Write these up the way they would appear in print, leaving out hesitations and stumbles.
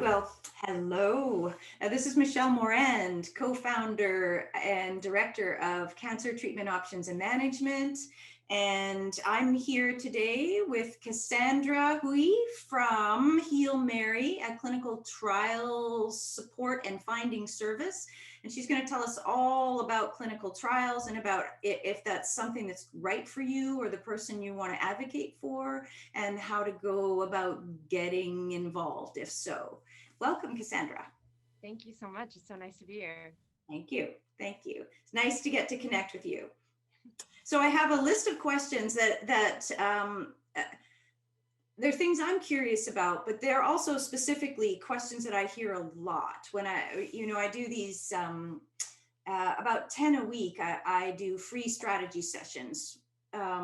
Well, hello. This is Michelle Morand, co-founder and director of Cancer Treatment Options and Management. And I'm here today with Cassandra Hui from Heal Mary, a clinical trials support and finding service. And she's going to tell us all about clinical trials and about if that's something that's right for you or the person you want to advocate for, and how to go about getting involved, if so. Welcome, Cassandra. Thank you so much. It's so nice to be here. Thank you. Thank you. It's nice to get to connect with you. So I have a list of questions that they're things I'm curious about, but they're also specifically questions that I hear a lot when I do these about 10 a week. I do free strategy sessions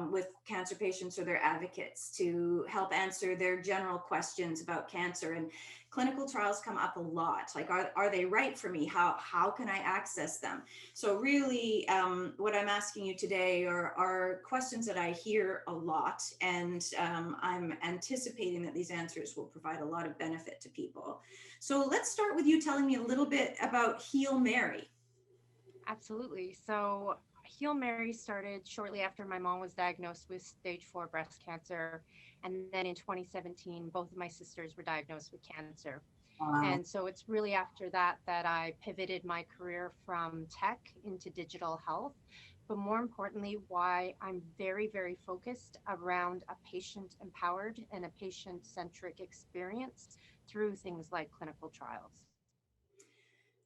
with cancer patients or their advocates to help answer their general questions about cancer. And clinical trials come up a lot. Like, are they right for me? How can I access them? So really, what I'm asking you today are questions that I hear a lot, and I'm anticipating that these answers will provide a lot of benefit to people. So let's start with you telling me a little bit about Heal Mary. Absolutely. So, Heal Mary started shortly after my mom was diagnosed with stage 4 breast cancer. And then in 2017, both of my sisters were diagnosed with cancer. Wow. And so it's really after that that I pivoted my career from tech into digital health. But more importantly, why I'm very, very focused around a patient empowered and a patient centric experience through things like clinical trials.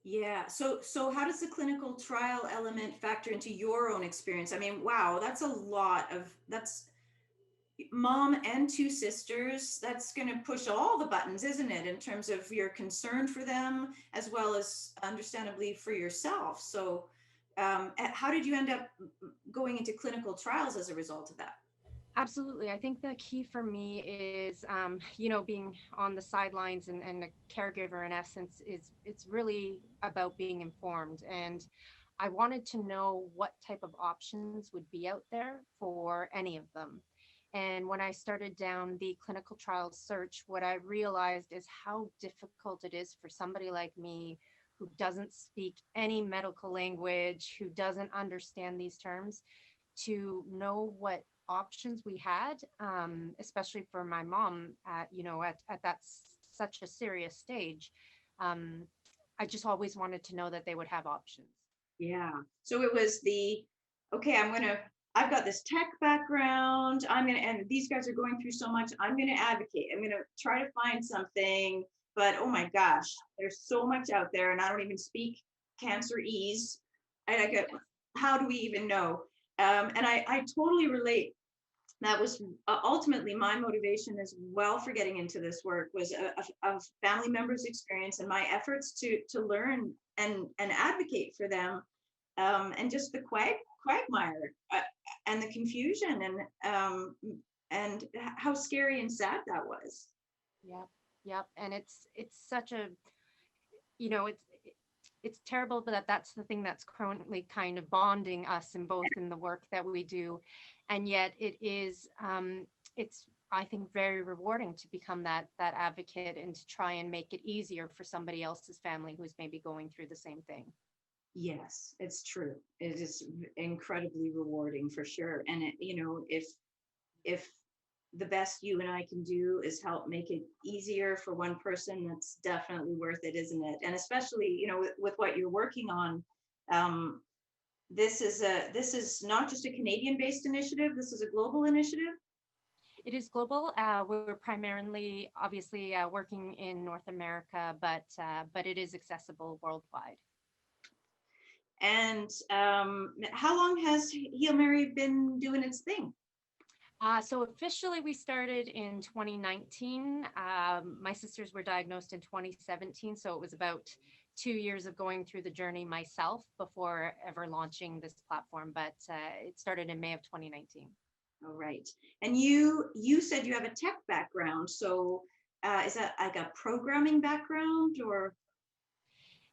Yeah. So how does the clinical trial element factor into your own experience? I mean, wow, that's mom and two sisters. That's going to push all the buttons, isn't it, in terms of your concern for them as well as understandably for yourself. So how did you end up going into clinical trials as a result of that? Absolutely. I think the key for me is, being on the sidelines and a caregiver in essence is it's really about being informed. And I wanted to know what type of options would be out there for any of them. And when I started down the clinical trials search, what I realized is how difficult it is for somebody like me who doesn't speak any medical language, who doesn't understand these terms, to know what options we had, especially for my mom at that such a serious stage. Um, I just always wanted to know that they would have options. Yeah. So it was okay, I've got this tech background. And these guys are going through so much. I'm going to advocate. I'm going to try to find something, but oh my gosh, there's so much out there and I don't even speak cancerese. I get, how do we even know? And I totally relate. That was ultimately my motivation as well for getting into this work, was a family member's experience and my efforts to learn and advocate for them, and just the quagmire, and the confusion, and how scary and sad that was. Yep, yep. And it's such a, you know, it's terrible, but that's the thing that's currently kind of bonding us in both in the work that we do. And yet it's, I think, very rewarding to become that advocate and to try and make it easier for somebody else's family who's maybe going through the same thing. Yes, it's true. It is incredibly rewarding for sure. And if the best you and I can do is help make it easier for one person, that's definitely worth it, isn't it? And especially, with what you're working on, um, this is not just a Canadian-based initiative. This is a global initiative. It is global. We're primarily, obviously, working in North America, but it is accessible worldwide. And how long has Heal Mary been doing its thing? So officially, we started in 2019. My sisters were diagnosed in 2017, so it was about 2 years of going through the journey myself before ever launching this platform. But it started in May of 2019. All right. And you said you have a tech background, so is that like a programming background or?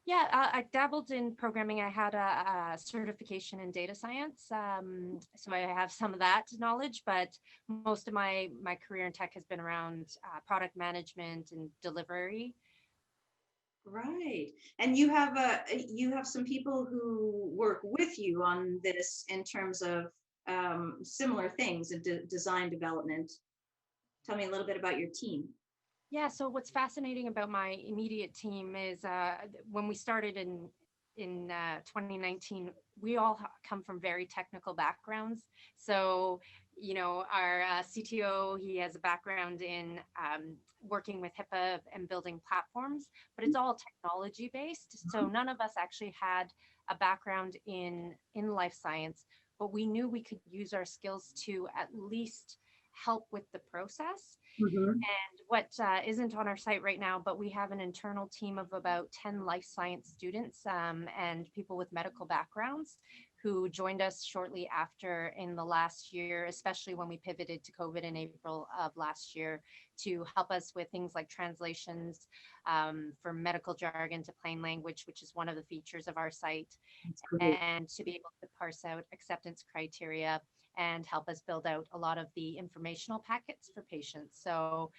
Yeah, I dabbled in programming. I had a certification in data science, so I have some of that knowledge. But most of my career in tech has been around product management and delivery. Right. And you have some people who work with you on this in terms of similar things and design development. Tell me a little bit about your team. Yeah, so what's fascinating about my immediate team is when we started in 2019, we all come from very technical backgrounds. So, our CTO, he has a background in working with HIPAA and building platforms, but it's all technology based. So none of us actually had a background in life science, but we knew we could use our skills to at least help with the process. Mm-hmm. And what isn't on our site right now, but we have an internal team of about 10 life science students and people with medical backgrounds who joined us shortly after in the last year, especially when we pivoted to COVID in April of last year, to help us with things like translations from medical jargon to plain language, which is one of the features of our site, That's great. and to be able to parse out acceptance criteria and help us build out a lot of the informational packets for patients. So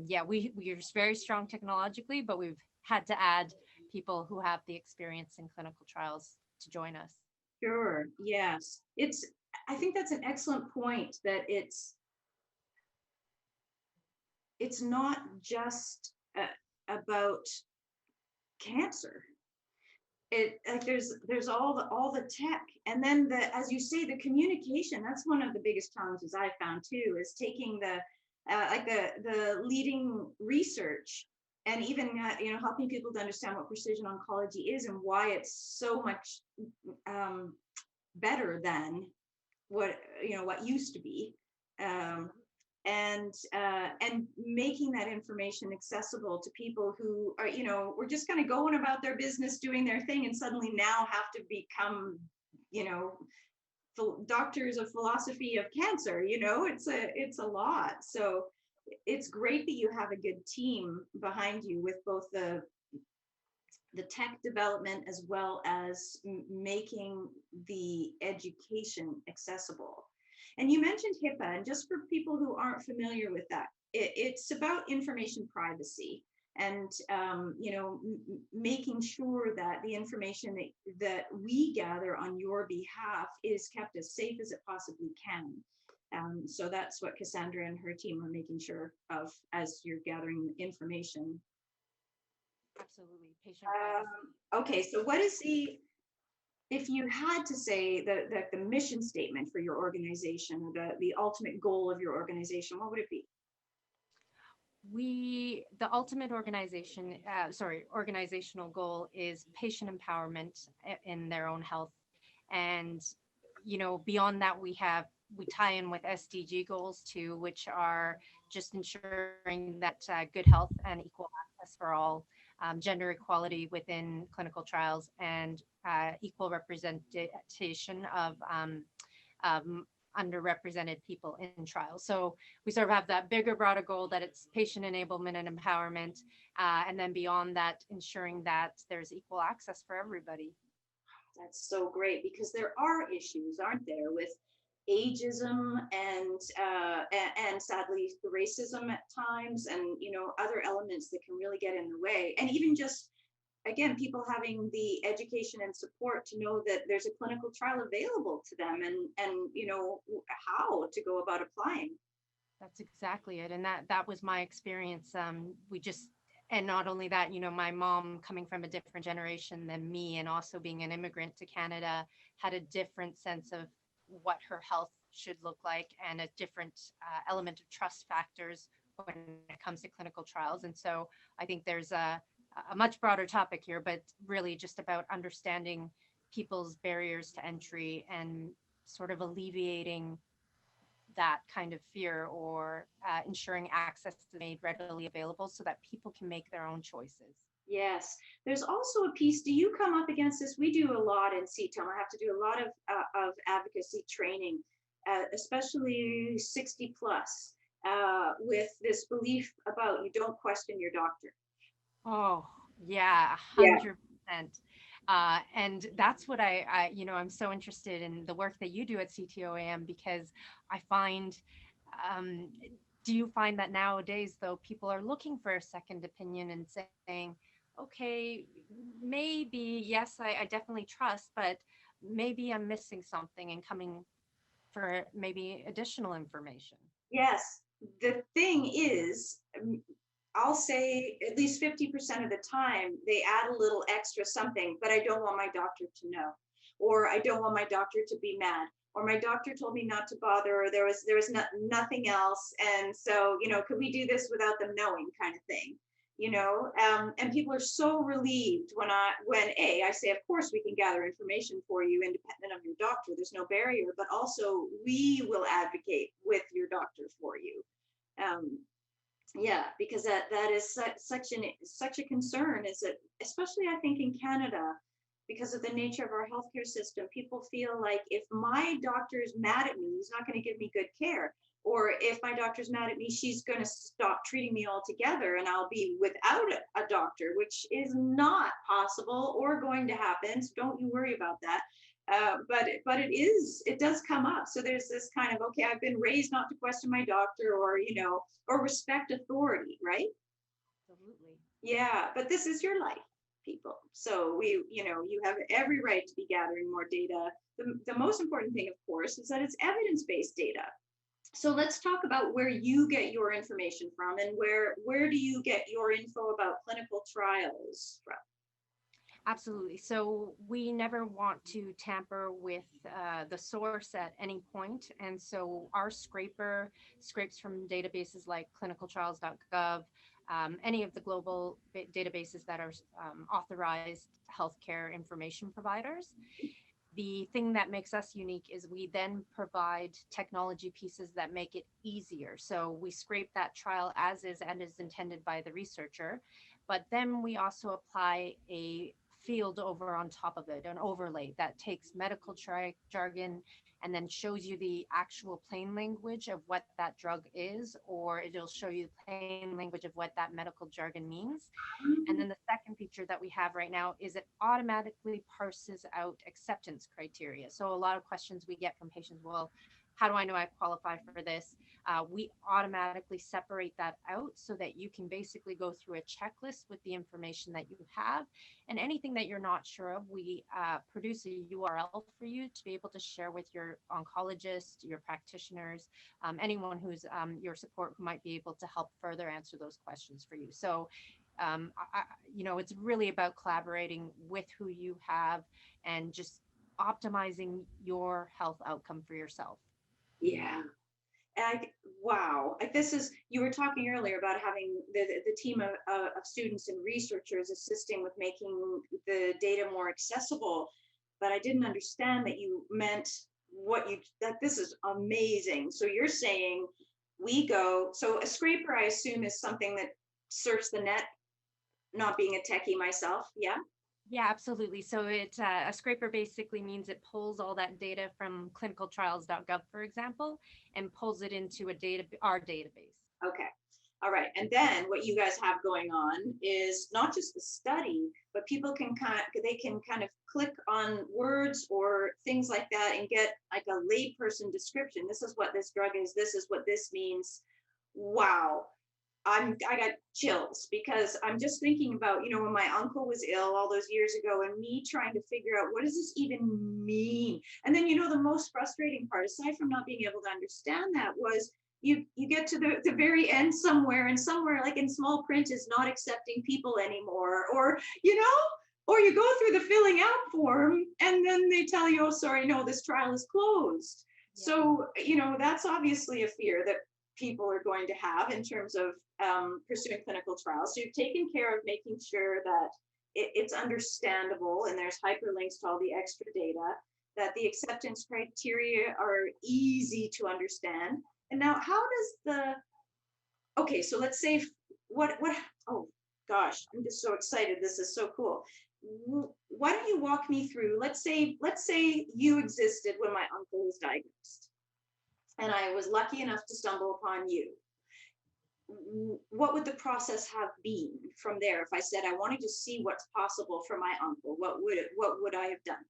yeah, we are very strong technologically, but we've had to add people who have the experience in clinical trials to join us. Sure. Yes. I think that's an excellent point that it's not just about cancer. It like there's all the tech, and then the as you say, the communication. That's one of the biggest challenges I found too, is taking the leading research and even helping people to understand what precision oncology is and why it's so much um, better than what used to be, um, and making that information accessible to people who are were just kind of going about their business doing their thing and suddenly now have to become you know doctors of philosophy of cancer. It's a lot. So it's great that you have a good team behind you with both the tech development as well as making the education accessible. And you mentioned HIPAA, and just for people who aren't familiar with that, it's about information privacy and making sure that the information that we gather on your behalf is kept as safe as it possibly can. So that's what Cassandra and her team are making sure of as you're gathering information. Absolutely, patient privacy. Okay, so what is if you had to say the mission statement for your organization, or the ultimate goal of your organization, what would it be? The ultimate organizational goal is patient empowerment in their own health. And, beyond that, we tie in with SDG goals too, which are just ensuring that good health and equal access for all, gender equality within clinical trials, and equal representation of underrepresented people in trials. So we sort of have that bigger, broader goal that it's patient enablement and empowerment. And then beyond that, ensuring that there's equal access for everybody. That's so great, because there are issues, aren't there, with ageism and sadly the racism at times, and other elements that can really get in the way, and even just again people having the education and support to know that there's a clinical trial available to them, and how to go about applying. That's exactly it. And that was my experience. And not only that, my mom, coming from a different generation than me and also being an immigrant to Canada, had a different sense of what her health should look like, and a different element of trust factors when it comes to clinical trials. And so I think there's a much broader topic here, but really just about understanding people's barriers to entry and sort of alleviating that kind of fear, or ensuring access is made readily available so that people can make their own choices. Yes, there's also a piece. Do you come up against this? We do a lot in CTOM. I have to do a lot of advocacy training, especially 60 plus, with this belief about you don't question your doctor. Oh, yeah, Yeah. 100%. And that's what I'm so interested in the work that you do at CTOAM, because I find, um, do you find that nowadays, though, people are looking for a second opinion and saying, okay, maybe, yes, I definitely trust, but maybe I'm missing something and coming for maybe additional information. Yes. The thing is, I'll say at least 50% of the time they add a little extra something, but I don't want my doctor to know, or I don't want my doctor to be mad, or my doctor told me not to bother, or there was nothing else, and so could we do this without them knowing, kind of thing. And people are so relieved when I say, of course we can gather information for you independent of your doctor. There's no barrier, but also we will advocate with your doctor for you. Um, yeah, because that is such a concern, is that especially I think in Canada, because of the nature of our healthcare system, people feel like if my doctor is mad at me, he's not going to give me good care. Or if my doctor's mad at me, she's going to stop treating me altogether and I'll be without a doctor, which is not possible or going to happen. So don't you worry about that. But it does come up. So there's this kind of, okay, I've been raised not to question my doctor, or respect authority, right? Absolutely. Yeah, but this is your life, people. So you have every right to be gathering more data. The most important thing, of course, is that it's evidence-based data. So let's talk about where you get your information from, and where do you get your info about clinical trials from? Absolutely. So we never want to tamper with the source at any point. And so our scraper scrapes from databases like clinicaltrials.gov, any of the global databases that are authorized healthcare information providers. The thing that makes us unique is we then provide technology pieces that make it easier. So we scrape that trial as is and is intended by the researcher, but then we also apply a field over on top of it, an overlay that takes medical jargon and then shows you the actual plain language of what that drug is, or it'll show you the plain language of what that medical jargon means. And then the second feature that we have right now is it automatically parses out acceptance criteria. So a lot of questions we get from patients, well, how do I know I qualify for this? We automatically separate that out so that you can basically go through a checklist with the information that you have. And anything that you're not sure of, we produce a URL for you to be able to share with your oncologist, your practitioners, anyone who's your support who might be able to help further answer those questions for you. So it's really about collaborating with who you have and just optimizing your health outcome for yourself. Yeah. Wow. Like, this is, you were talking earlier about having the team of students and researchers assisting with making the data more accessible, but I didn't understand that you meant that this is amazing. So you're saying so a scraper, I assume, is something that surfs the net, not being a techie myself. Yeah. Yeah, absolutely. So a scraper basically means it pulls all that data from clinicaltrials.gov, for example, and pulls it into our database. Okay. All right. And then what you guys have going on is not just the study, but people can kind of click on words or things like that and get like a layperson description. This is what this drug is. This is what this means. Wow. I got chills, because I'm just thinking about, when my uncle was ill all those years ago, and me trying to figure out, what does this even mean? And then, the most frustrating part, aside from not being able to understand that, was you get to the very end somewhere, and somewhere like in small print is not accepting people anymore, or you go through the filling out form and then they tell you, oh, sorry, no, this trial is closed. Yeah. So, that's obviously a fear that people are going to have in terms of pursuing clinical trials. So you've taken care of making sure that it's understandable, and there's hyperlinks to all the extra data, that the acceptance criteria are easy to understand. And now, okay, so let's say, oh gosh, I'm just so excited. This is so cool. Why don't you walk me through, let's say you existed when my uncle was diagnosed, and I was lucky enough to stumble upon you. What would the process have been from there? If I said I wanted to see what's possible for my uncle, what would I have done?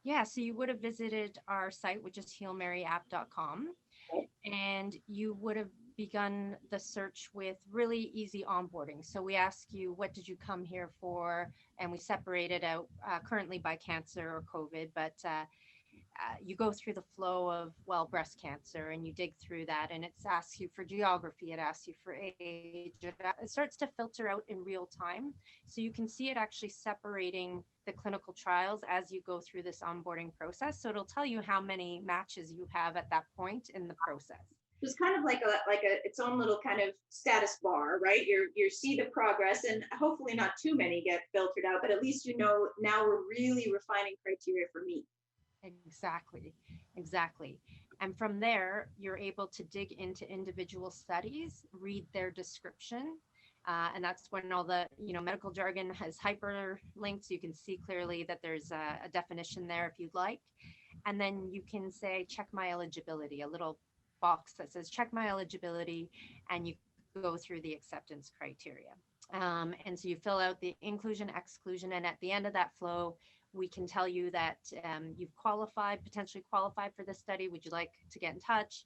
Yeah, so you would have visited our site, which is healmaryapp.com. Okay. And you would have begun the search with really easy onboarding. So we ask you, what did you come here for? And we separate it out currently by cancer or COVID, but you go through the flow of, well, breast cancer, and you dig through that, and it asks you for geography, it asks you for age, it starts to filter out in real time. So you can see it actually separating the clinical trials as you go through this onboarding process. So it'll tell you how many matches you have at that point in the process. It's kind of like a its own little kind of status bar, right? You see the progress, and hopefully not too many get filtered out, but at least you know now we're really refining criteria for me. Exactly, exactly. And from there, you're able to dig into individual studies, read their description. And that's when all the medical jargon has hyperlinks. You can see clearly that there's a definition there if you'd like. And then you can say, check my eligibility, a little box that says, check my eligibility, and you go through the acceptance criteria. And so you fill out the inclusion, exclusion, and at the end of that flow, we can tell you that you've qualified, potentially qualified for this study. Would you like to get in touch?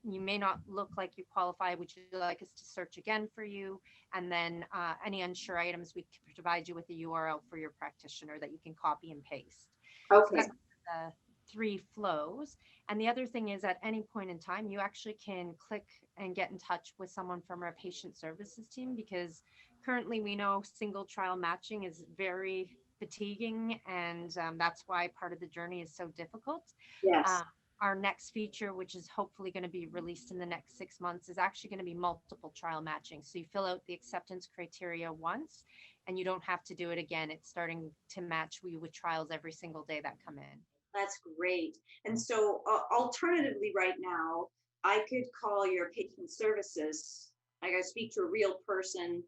You may not look like you qualify. Would you like us to search again for you? And then any unsure items, we can provide you with a URL for your practitioner that you can copy and paste. So Okay. that's the three flows. And the other thing is, at any point in time, you actually can click and get in touch with someone from our patient services team, because currently we know single trial matching is very fatiguing, and that's why part of the journey is so difficult. Yes. Uh, our next feature, which is hopefully going to be released in the next 6 months, is actually going to be multiple trial matching. So you fill out the acceptance criteria once, and you don't have to do it again. It's starting to match you with trials every single day that come in. That's great. And so, alternatively, right now, I could call your patient services. I got to speak to a real person,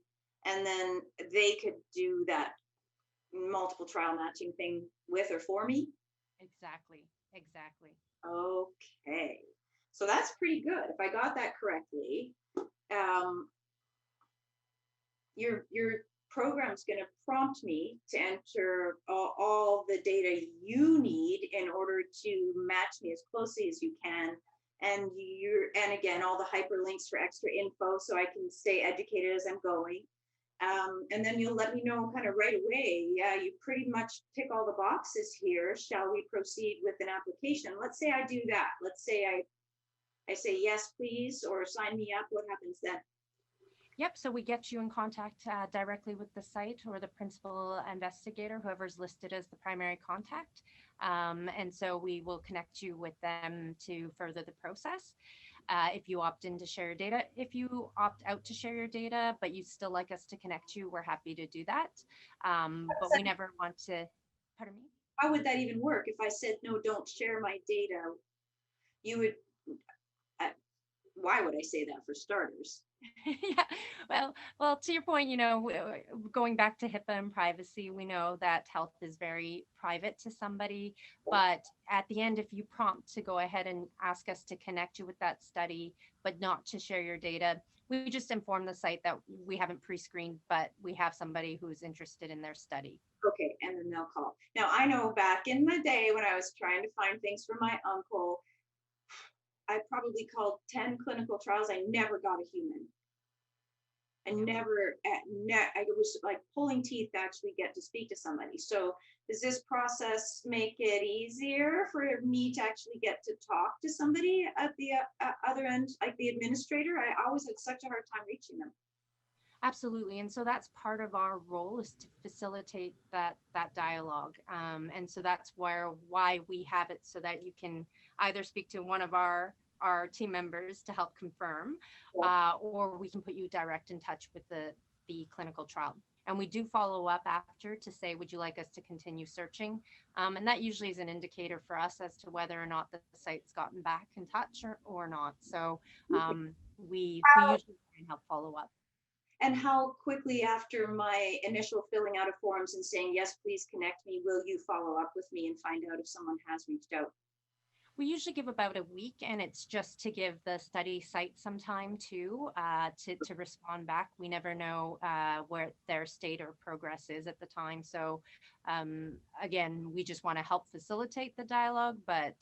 and then they could do that multiple trial matching thing with or for me. Exactly. Exactly. Okay. So that's pretty good. If I got that correctly, um, your program's going to prompt me to enter all the data you need in order to match me as closely as you can, and again all the hyperlinks for extra info so I can stay educated as I'm going. And then you'll let me know kind of right away. Yeah, you pretty much tick all the boxes here. Shall we proceed with an application? Let's say I do that. Let's say I say yes please, or sign me up. What happens then? Yep. So we get you in contact directly with the site or the principal investigator, whoever's listed as the primary contact. And so we will connect you with them to further the process. If you opt in to share your data, if you opt out to share your data, but you'd still like us to connect you, we're happy to do that. But we never want to, pardon me? How would that even work if I said no, don't share my data? You would, why would I say that for starters? Yeah, well, to your point, going back to HIPAA and privacy, we know that health is very private to somebody, but at the end, if you prompt to go ahead and ask us to connect you with that study, but not to share your data, we just inform the site that we haven't pre-screened, but we have somebody who's interested in their study. Okay, and then they'll call. Now, I know back in the day when I was trying to find things for my uncle, I probably called 10 clinical trials. I never got a human. I never, I was like pulling teeth to actually get to speak to somebody. So does this process make it easier for me to actually get to talk to somebody at the other end, like the administrator? I always had such a hard time reaching them. Absolutely. And so that's part of our role, is to facilitate that dialogue. And so that's why we have it, so that you can either speak to one of our team members to help confirm, or we can put you direct in touch with the clinical trial. And we do follow up after to say, would you like us to continue searching? And that usually is an indicator for us as to whether or not the site's gotten back in touch or not. So we usually can help follow up. And how quickly after my initial filling out of forms and saying, yes, please connect me, will you follow up with me and find out if someone has reached out? We usually give about a week, and it's just to give the study site some time to respond back. We never know where their state or progress is at the time. So again, we just want to help facilitate the dialogue, but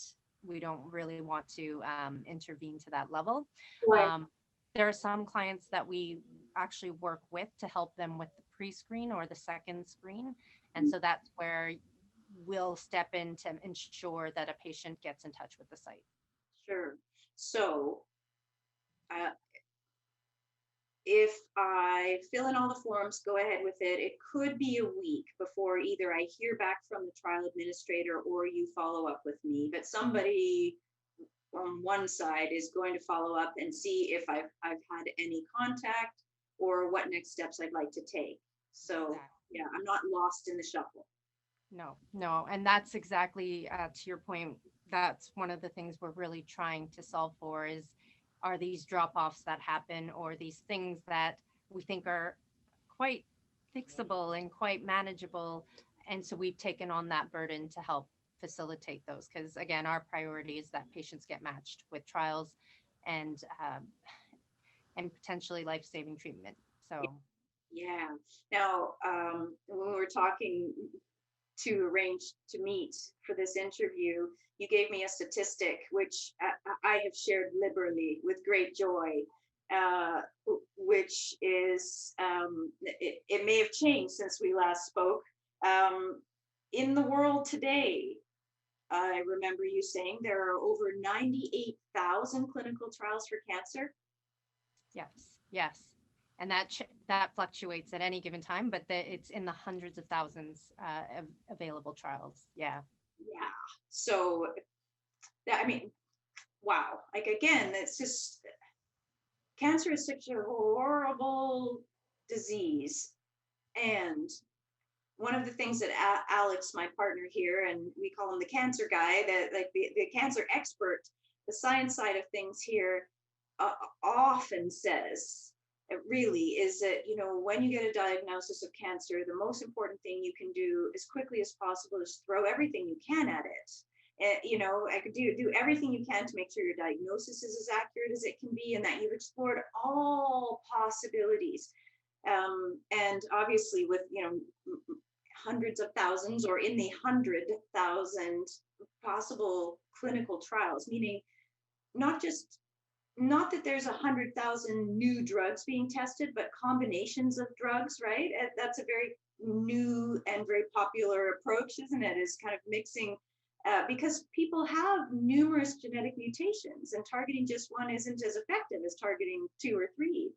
really want to intervene to that level. Right. Um, there are some clients that we actually work with to help them with the pre-screen or the second screen, and so that's where we'll step in to ensure that a patient gets in touch with the site. Sure. So, uh, if I fill in all the forms, go ahead with it, it could be a week before either I hear back from the trial administrator or you follow up with me. But somebody on one side is going to follow up and see if I've had any contact or what next steps I'd like to take. So Exactly. yeah, I'm not lost in the shuffle. No, no. And that's exactly to your point. That's one of the things we're really trying to solve for is are these drop offs that happen or these things that we think are quite fixable and quite manageable. And so we've taken on that burden to help facilitate those. Because again, our priority is that patients get matched with trials and and potentially life saving treatment. So, Yeah. Now, when we were talking to arrange to meet for this interview, you gave me a statistic which I have shared liberally with great joy, which is it may have changed since we last spoke. Um, in the world today, I remember you saying there are over 98,000 clinical trials for cancer. yes, yes. And that fluctuates at any given time, but it's in the hundreds of thousands of available trials. Yeah, Yeah. So that, I mean, wow. Like again, it's just cancer is such a horrible disease. And one of the things that Alex, my partner here, and we call him the cancer guy, that like the cancer expert, the science side of things here, often says, it really is that, you know, when you get a diagnosis of cancer, the most important thing you can do as quickly as possible is throw everything you can at it. You know, I could do everything you can to make sure your diagnosis is as accurate as it can be, and that you've explored all possibilities. And obviously, with hundreds of thousands or in the 100,000 possible clinical trials, meaning not just not that there's 100,000 new drugs being tested, but combinations of drugs, right? That's a very new and very popular approach, isn't it? Is kind of mixing, because people have numerous genetic mutations, and targeting just one isn't as effective as targeting two or three.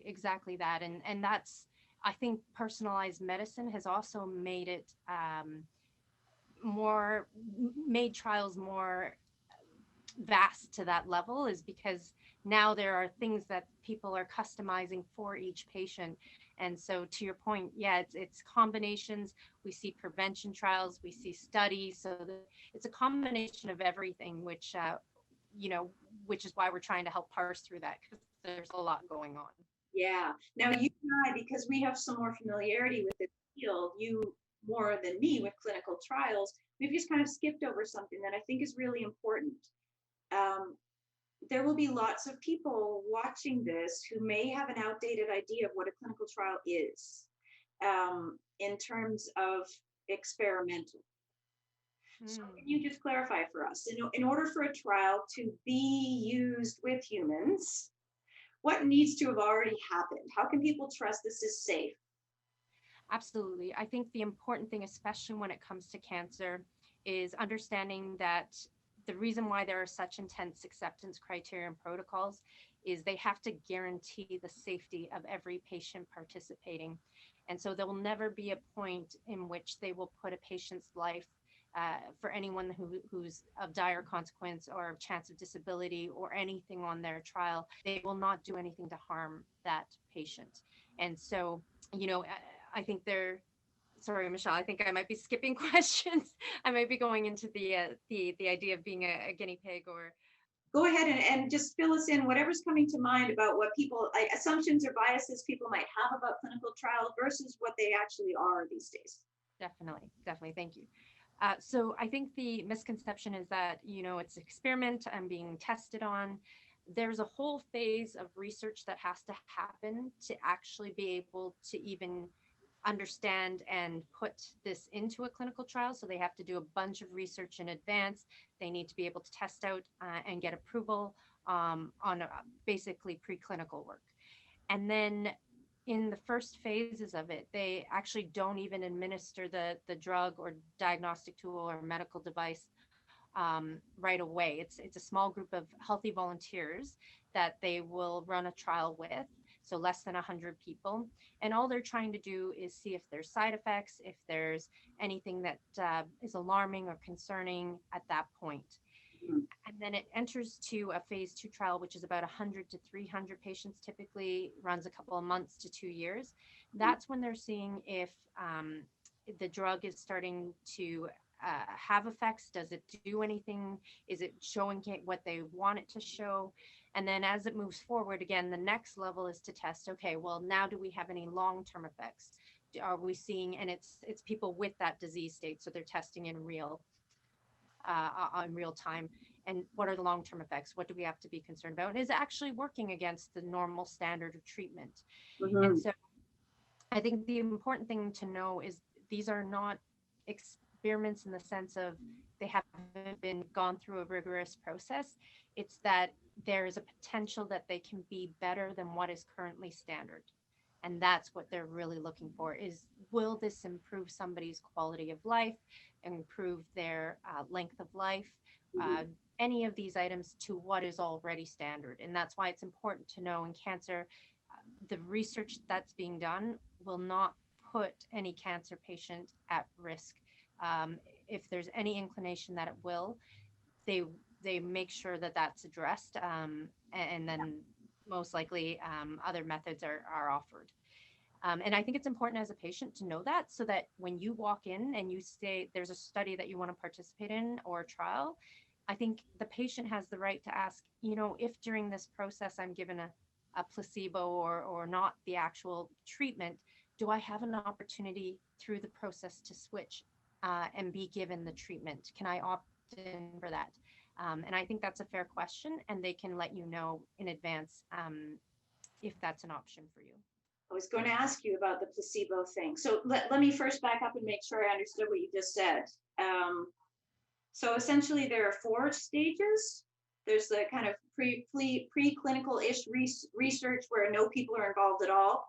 exactly that. And that's I think personalized medicine has also made it more made trials more vast to that level is because now there are things that people are customizing for each patient. And so to your point, yeah, it's combinations. We see prevention trials, we see studies, so it's a combination of everything, you know which is why we're trying to help parse through that because there's a lot going on. Yeah. Now you and I, because we have some more familiarity with this field, you more than me with clinical trials, we've just kind of skipped over something that I think is really important. Um, there will be lots of people watching this who may have an outdated idea of what a clinical trial is, in terms of experimental. So Hmm. can you just clarify for us, in order for a trial to be used with humans, what needs to have already happened? How can people trust this is safe? Absolutely. I think the important thing, especially when it comes to cancer, is understanding that the reason why there are such intense acceptance criteria and protocols is they have to guarantee the safety of every patient participating. And so there will never be a point in which they will put a patient's life for anyone who's of dire consequence or chance of disability or anything on their trial. They will not do anything to harm that patient. And so, you know, I think they're sorry, Michelle. I think I might be skipping questions. I might be going into the idea of being a guinea pig or Go ahead and just fill us in whatever's coming to mind about what people, like, assumptions or biases people might have about clinical trials versus what they actually are these days. definitely. Thank you. So I think the misconception is that it's an experiment I'm being tested on. There's a whole phase of research that has to happen to actually be able to even understand and put this into a clinical trial. So they have to do a bunch of research in advance. They need to be able to test out and get approval on basically preclinical work. And then in the first phases of it, they actually don't even administer the drug or diagnostic tool or medical device right away. It's a small group of healthy volunteers that they will run a trial with, so less than 100 people. And all they're trying to do is see if there's side effects, if there's anything that is alarming or concerning at that point. Mhm. And then it enters to a phase 2 trial, which is about 100 to 300 patients, typically runs a couple of months to 2 years. That's when they're seeing if the drug is starting to have effects. Does it do anything? Is it showing what they want it to show? And then as it moves forward, again, the next level is to test, okay, well, now do we have any long-term effects? Are we seeing, and it's people with that disease state, so they're testing in real time. And what are the long-term effects? What do we have to be concerned about? And is it actually working against the normal standard of treatment? And Mhm. so I think the important thing to know is these are not experiments in the sense of they haven't been gone through a rigorous process. It's that there is a potential that they can be better than what is currently standard. And that's what they're really looking for is, will this improve somebody's quality of life, improve their length of life, uh, Mhm. any of these items to what is already standard. And that's why it's important to know in cancer, the research that's being done will not put any cancer patient at risk. If there's any inclination that it will, they they make sure that that's addressed, and then most likely other methods are offered. And I think it's important as a patient to know that, so that when you walk in and you say there's a study that you want to participate in or a trial, I think the patient has the right to ask, if during this process I'm given a placebo or not the actual treatment, do I have an opportunity through the process to switch and be given the treatment? Can I opt in for that? And I think that's a fair question, and they can let you know in advance if that's an option for you. I was going to ask you about the placebo thing. So let me first back up and make sure I understood what you just said. So essentially, there are four stages. There's the kind of preclinical-ish research where no people are involved at all.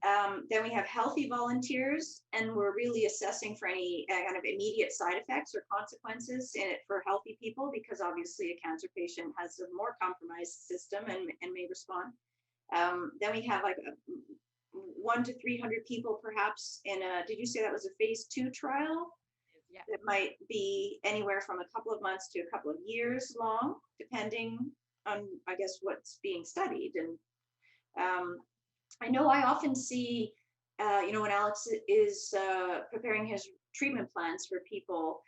Then we have healthy volunteers, and we're really assessing for any kind of immediate side effects or consequences in it for healthy people, because obviously a cancer patient has a more compromised system and may respond. Then we have like 1 to 300 people perhaps in a, did you say that was a phase 2 trial? Yeah. That might be anywhere from a couple of months to a couple of years long, depending on, I guess, what's being studied. And I know I often see, when Alex is preparing his treatment plans for people,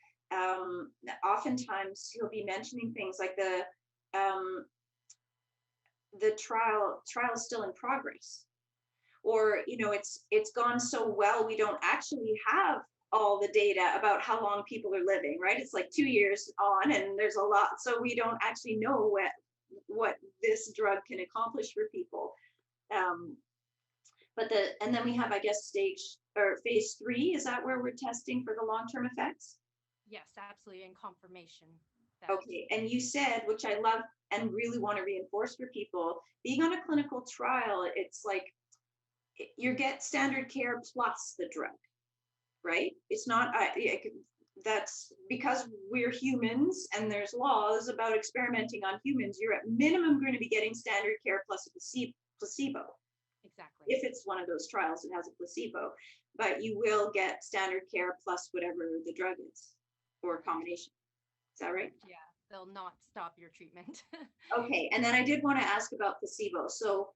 oftentimes he'll be mentioning things like um, the trial is still in progress, or it's gone so well we don't actually have all the data about how long people are living, right? It's like 2 years on and there's a lot, so we don't actually know what this drug can accomplish for people. um, and then we have, I guess, stage or phase 3, is that where we're testing for the long-term effects? Yes, absolutely. And confirmation that. Okay, and you said, which I love and really want to reinforce for people, being on a clinical trial, it's like you get standard care plus the drug, right? It's not, that's because we're humans and there's laws about experimenting on humans. You're at minimum going to be getting standard care plus a placebo. Exactly. If it's one of those trials that has a placebo, but you will get standard care plus whatever the drug is, or a combination. Is that right? Yeah, they'll not stop your treatment. Okay, and then I did want to ask about placebo. So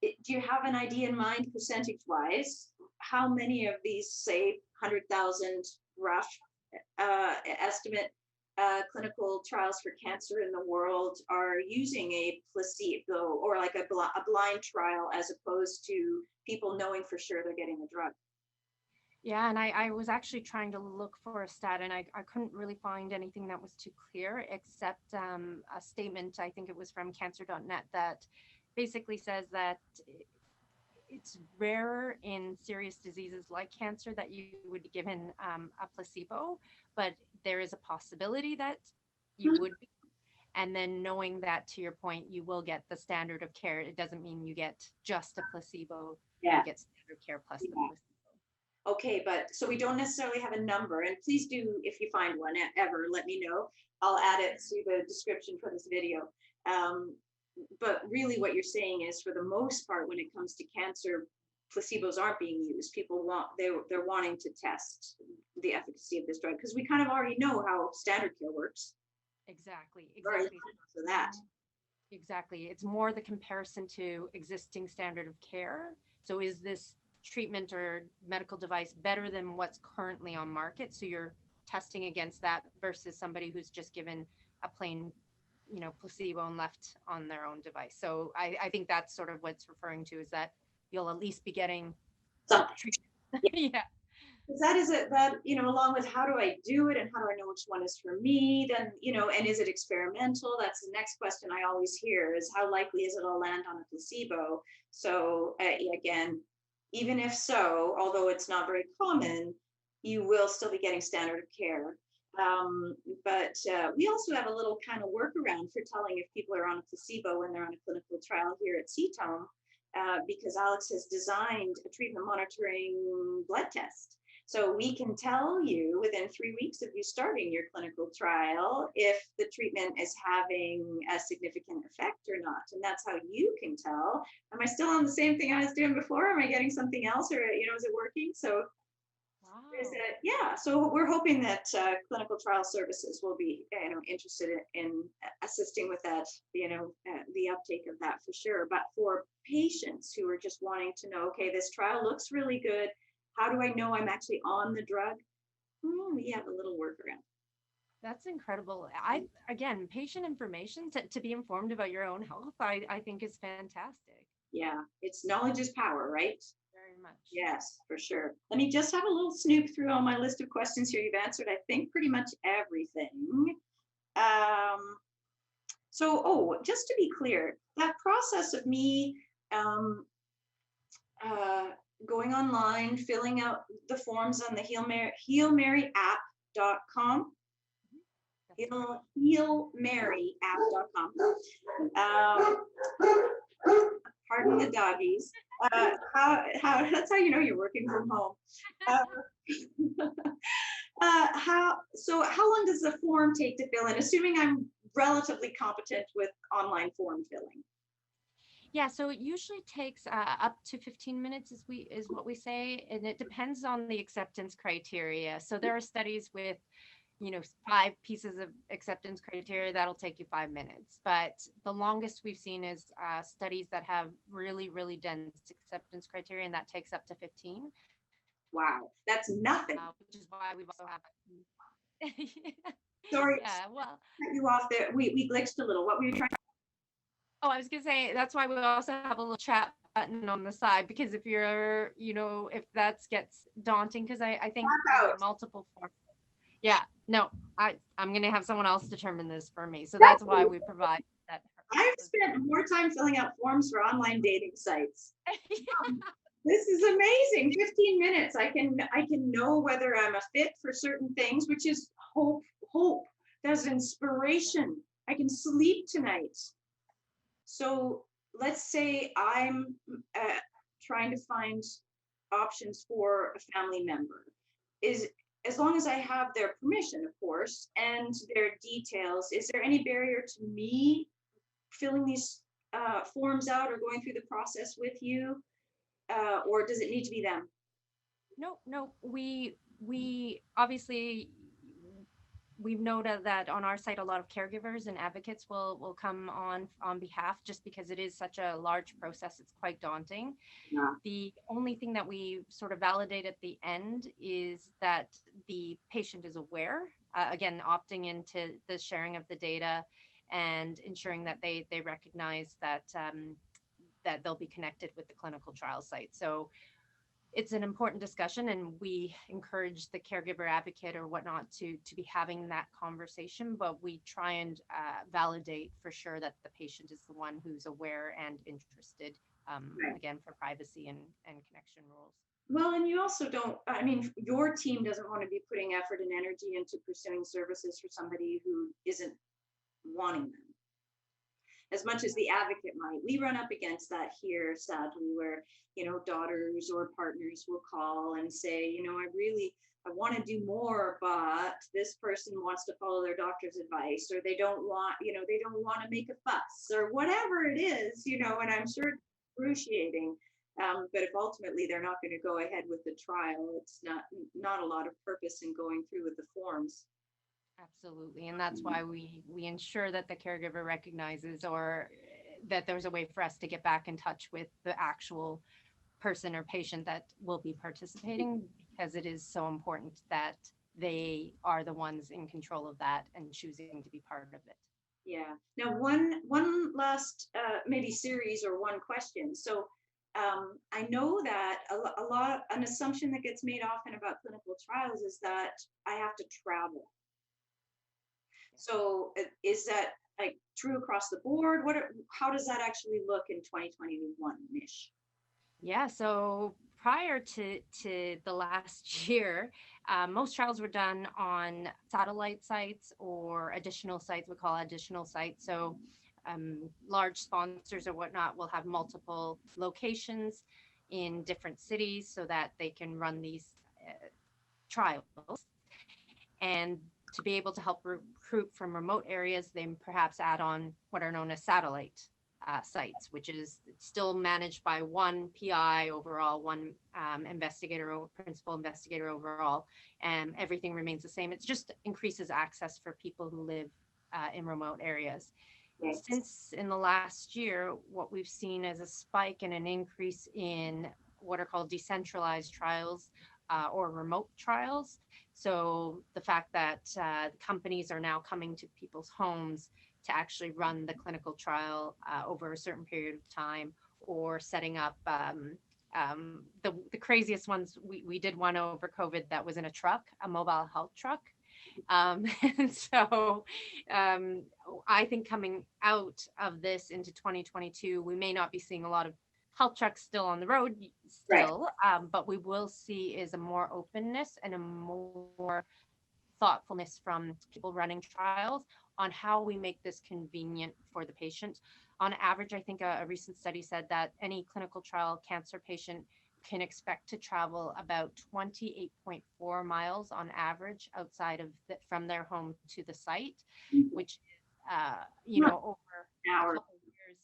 do you have an idea in mind, percentage wise, how many of these, say, 100,000 rough estimate clinical trials for cancer in the world are using a placebo or like a blind trial, as opposed to people knowing for sure they're getting the drug? Yeah, and I was actually trying to look for a stat, and I couldn't really find anything that was too clear, except a statement, I think it was from cancer.net, that basically says that It's rarer in serious diseases like cancer that you would be given a placebo, but there is a possibility that you would be. And then knowing that, to your point, you will get the standard of care. It doesn't mean you get just a placebo. Yeah. You get standard care plus the Yeah. placebo. Okay, but so we don't necessarily have a number, and please do, if you find one ever, let me know. I'll add it to the description for this video. Um, but really what you're saying is, for the most part, when it comes to cancer, placebos aren't being used. People they're wanting to test the efficacy of this drug, because we kind of already know how standard care works. Exactly, Or exactly. for that. Exactly. It's more the comparison to existing standard of care. So is this treatment or medical device better than what's currently on market? So you're testing against that versus somebody who's just given a plain, placebo and left on their own device. So I think that's sort of what's referring to, is that you'll at least be getting Something. treatment. Yeah. Yeah. Because that is it, that, along with how do I do it and how do I know which one is for me, then, and is it experimental? That's the next question I always hear, is how likely is it I'll land on a placebo? So again, even if so, although it's not very common, you will still be getting standard of care. But we also have a little kind of workaround for telling if people are on a placebo when they're on a clinical trial here at CTOM, because Alex has designed a treatment monitoring blood test. So we can tell you within 3 weeks of you starting your clinical trial if the treatment is having a significant effect or not. And that's how you can tell, am I still on the same thing I was doing before? Am I getting something else? Or, is it working? So yeah, so we're hoping that clinical trial services will be, interested in assisting with that, the uptake of that for sure. But for patients who are just wanting to know, okay, this trial looks really good, how do I know I'm actually on the drug? We have a little workaround. That's incredible. Again, patient information to be informed about your own health, I think is fantastic. Yeah, it's knowledge is power, right? Very much. Yes, for sure. Let me just have a little snoop through all my list of questions here. You've answered, I think, pretty much everything. Just to be clear, that process of me uh, going online, filling out the forms on the healmaryapp.com, healmaryapp.com. Pardon the doggies. How that's how you know you're working from home. How long does the form take to fill in? Assuming I'm relatively competent with online form filling. Yeah, so it usually takes up to 15 minutes, is what we say, and it depends on the acceptance criteria. So there are studies with 5 pieces of acceptance criteria that'll take you 5 minutes, but the longest we've seen is studies that have really, really dense acceptance criteria, and that takes up to 15. Wow, that's nothing. Which is why we've also have. Sorry, yeah, well, cut you off there. We glitched a little. What were you trying? Oh, I was gonna say that's why we also have a little chat button on the side, because if you're, if that gets daunting, because I think multiple forms. Yeah, no, I'm gonna have someone else determine this for me. So that's why we provide that. I've spent more time filling out forms for online dating sites. This is amazing. 15 minutes. I can know whether I'm a fit for certain things, which is hope. There's inspiration. I can sleep tonight. So let's say I'm trying to find options for a family member. As long as I have their permission, of course, and their details, is there any barrier to me filling these forms out or going through the process with you? Or does it need to be them? No, we obviously, we've noted that on our site a lot of caregivers and advocates will come on behalf, just because it is such a large process. It's quite daunting. Yeah. The only thing that we sort of validate at the end is that the patient is aware, again, opting into the sharing of the data and ensuring that they recognize that that they'll be connected with the clinical trial site. So it's an important discussion, and we encourage the caregiver advocate or whatnot to be having that conversation, but we try and validate for sure that the patient is the one who's aware and interested Right. again, for privacy and connection rules. Well, and you also don't, I mean, your team doesn't want to be putting effort and energy into pursuing services for somebody who isn't wanting them as much as the advocate might. We run up against that here, sadly, where, daughters or partners will call and say, I want to do more, but this person wants to follow their doctor's advice, or they don't want to make a fuss, or whatever it is, and I'm sure it's excruciating. But if ultimately they're not going to go ahead with the trial, it's not a lot of purpose in going through with the forms. Absolutely. And that's why we ensure that the caregiver recognizes, or that there's a way for us to get back in touch with the actual person or patient that will be participating, because it is so important that they are the ones in control of that and choosing to be part of it. Yeah. Now, one last maybe series or one question. So, I know that an assumption that gets made often about clinical trials is that I have to travel. So, is that like true across the board? How does that actually look in 2021-ish? Yeah, so prior to the last year, most trials were done on satellite sites or additional sites. We call additional sites. So large sponsors or whatnot will have multiple locations in different cities so that they can run these trials. And to be able to help recruit from remote areas, they perhaps add on what are known as satellite sites, which is still managed by one PI overall, one principal investigator overall, and everything remains the same. It just increases access for people who live in remote areas. Right. Since in the last year, what we've seen is a spike and an increase in what are called decentralized trials or remote trials. So the fact that companies are now coming to people's homes to actually run the clinical trial over a certain period of time, or setting up the craziest ones. We did one over COVID that was in a truck, a mobile health truck. And so I think coming out of this into 2022, we may not be seeing a lot of health trucks still on the road still, but we will see is a more openness and a more thoughtfulness from people running trials on how we make this convenient for the patient. On average, I think a recent study said that any clinical trial cancer patient can expect to travel about 28.4 miles on average outside of from their home to the site, which is, over a couple of years.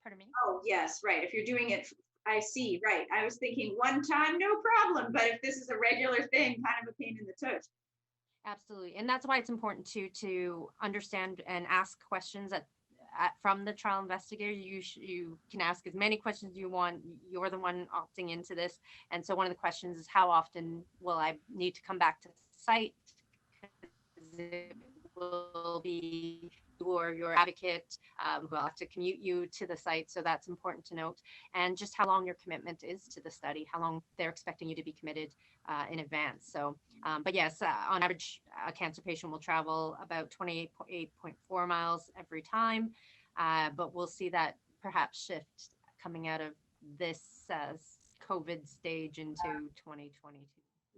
Pardon me? Oh, yes, right. If you're doing it, I see, right. I was thinking one time, no problem. But if this is a regular thing, kind of a pain in the tush. Absolutely. And that's why it's important to understand and ask questions from the trial investigator. You can ask as many questions as you want. You're the one opting into this. And so one of the questions is, how often will I need to come back to the site? It will be you or your advocate who will have to commute you to the site. So that's important to note. And just how long your commitment is to the study, how long they're expecting you to be committed in advance. So, but yes, on average, a cancer patient will travel about 28.4 miles every time. But we'll see that perhaps shift coming out of this COVID stage into 2022.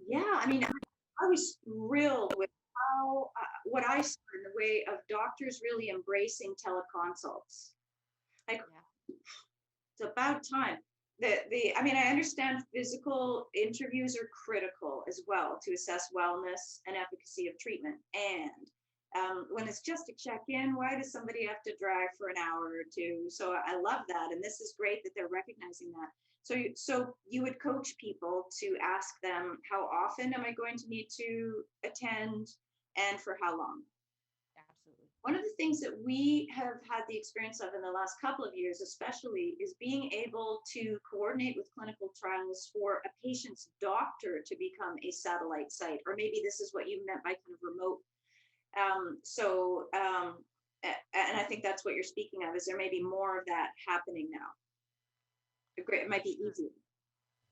Yeah, I mean, I was thrilled with how what I saw in the way of doctors really embracing teleconsults. Like, it's about time. I mean, I understand physical interviews are critical as well to assess wellness and efficacy of treatment. And when it's just a check-in, why does somebody have to drive for an hour or two? So I love that, and this is great that they're recognizing that. So you would coach people to ask them, how often am I going to need to attend, and for how long? Absolutely. One of the things that we have had the experience of in the last couple of years, especially, is being able to coordinate with clinical trials for a patient's doctor to become a satellite site, or maybe this is what you meant by kind of remote. And I think that's what you're speaking of. Is there maybe more of that happening now? It might be easier.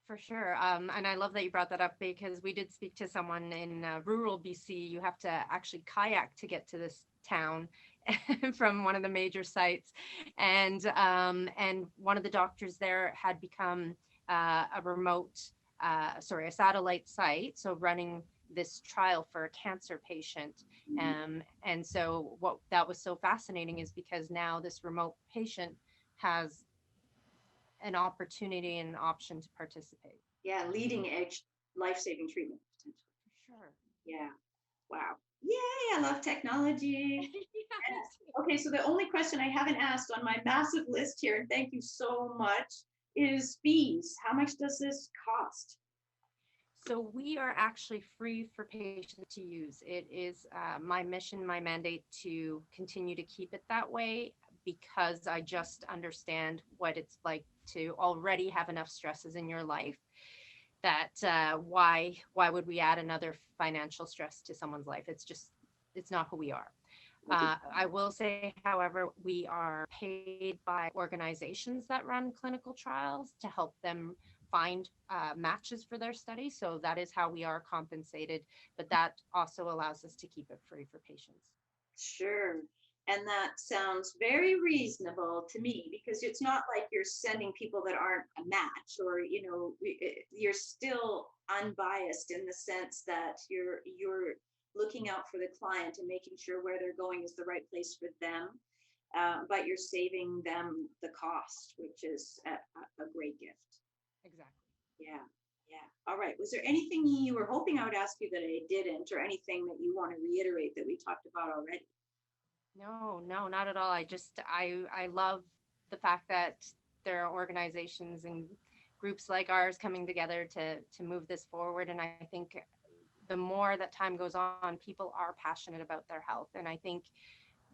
For sure. And I love that you brought that up, because we did speak to someone in rural BC. You have to actually kayak to get to this town from one of the major sites, and one of the doctors there had become a remote, a satellite site, so running this trial for a cancer patient. And so what that was so fascinating is because now this remote patient has an opportunity and an option to participate. Yeah, leading edge life-saving treatment potential. Sure. Yeah. Wow. Yay, I love technology. Yeah, me too. Okay, so the only question I haven't asked on my massive list here, and thank you so much, is fees. How much does this cost? So we are actually free for patients to use. It is my mission, my mandate to continue to keep it that way because I just understand what it's like to already have enough stresses in your life. That why would we add another financial stress to someone's life? It's not who we are. I will say, however, we are paid by organizations that run clinical trials to help them find matches for their study. So that is how we are compensated, but that also allows us to keep it free for patients. Sure. And that sounds very reasonable to me because it's not like you're sending people that aren't a match or, you're still unbiased in the sense that you're looking out for the client and making sure where they're going is the right place for them. But you're saving them the cost, which is a great gift. Exactly. Yeah. Yeah. All right. Was there anything you were hoping I would ask you that I didn't, or anything that you want to reiterate that we talked about already? No, no, not at all. I love the fact that there are organizations and groups like ours coming together to move this forward. And I think the more that time goes on, people are passionate about their health. And I think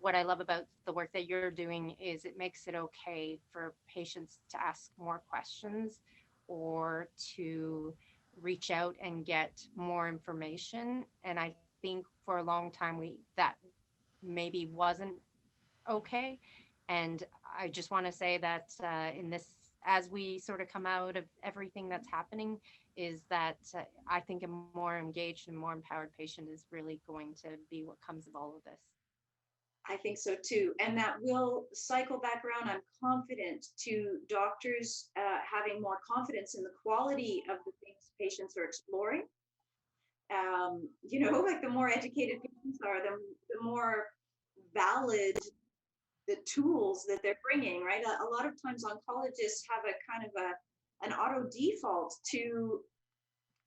what I love about the work that you're doing is it makes it okay for patients to ask more questions or to reach out and get more information. And I think for a long time that maybe wasn't okay. And I just want to say that in this, as we sort of come out of everything that's happening, is that I think a more engaged and more empowered patient is really going to be what comes of all of this. I think so too. And that will cycle back around, I'm confident, to doctors having more confidence in the quality of the things patients are exploring. Like the more educated patients are, the more valid the tools that they're bringing, right? A lot of times oncologists have a kind of an auto default to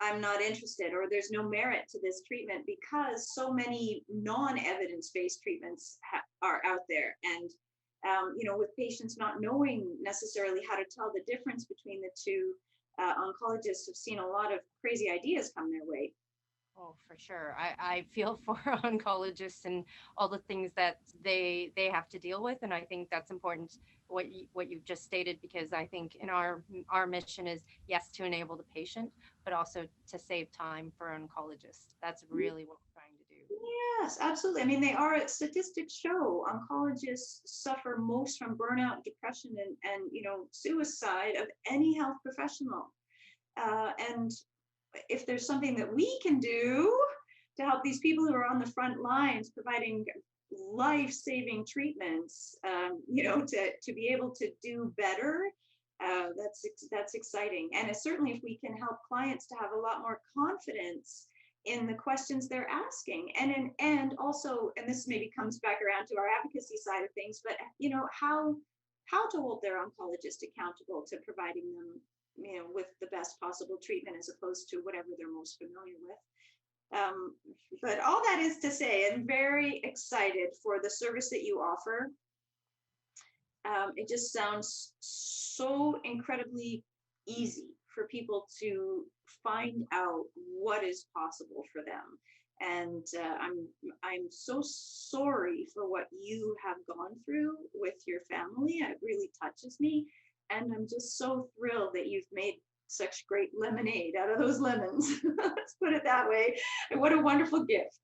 I'm not interested or there's no merit to this treatment because so many non-evidence-based treatments are out there. And, with patients not knowing necessarily how to tell the difference between the two, oncologists have seen a lot of crazy ideas come their way. Oh, for sure. I feel for oncologists and all the things that they have to deal with, and I think that's important what you've just stated because I think in our mission is yes to enable the patient, but also to save time for oncologists. That's really what we're trying to do. Yes, absolutely. I mean, statistics show oncologists suffer most from burnout, depression, and suicide of any health professional. And if there's something that we can do to help these people who are on the front lines providing life-saving treatments, to be able to do better, that's exciting. And certainly if we can help clients to have a lot more confidence in the questions they're asking, and also, and this maybe comes back around to our advocacy side of things, but how to hold their oncologist accountable to providing them with the best possible treatment as opposed to whatever they're most familiar with. But all that is to say, I'm very excited for the service that you offer. It just sounds so incredibly easy for people to find out what is possible for them. And I'm so sorry for what you have gone through with your family. It really touches me. And I'm just so thrilled that you've made such great lemonade out of those lemons. Let's put it that way. And what a wonderful gift.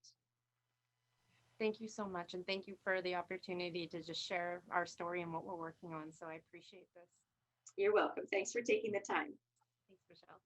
Thank you so much, and thank you for the opportunity to just share our story and what we're working on. So I appreciate this. You're welcome. Thanks for taking the time. Thanks, Michelle.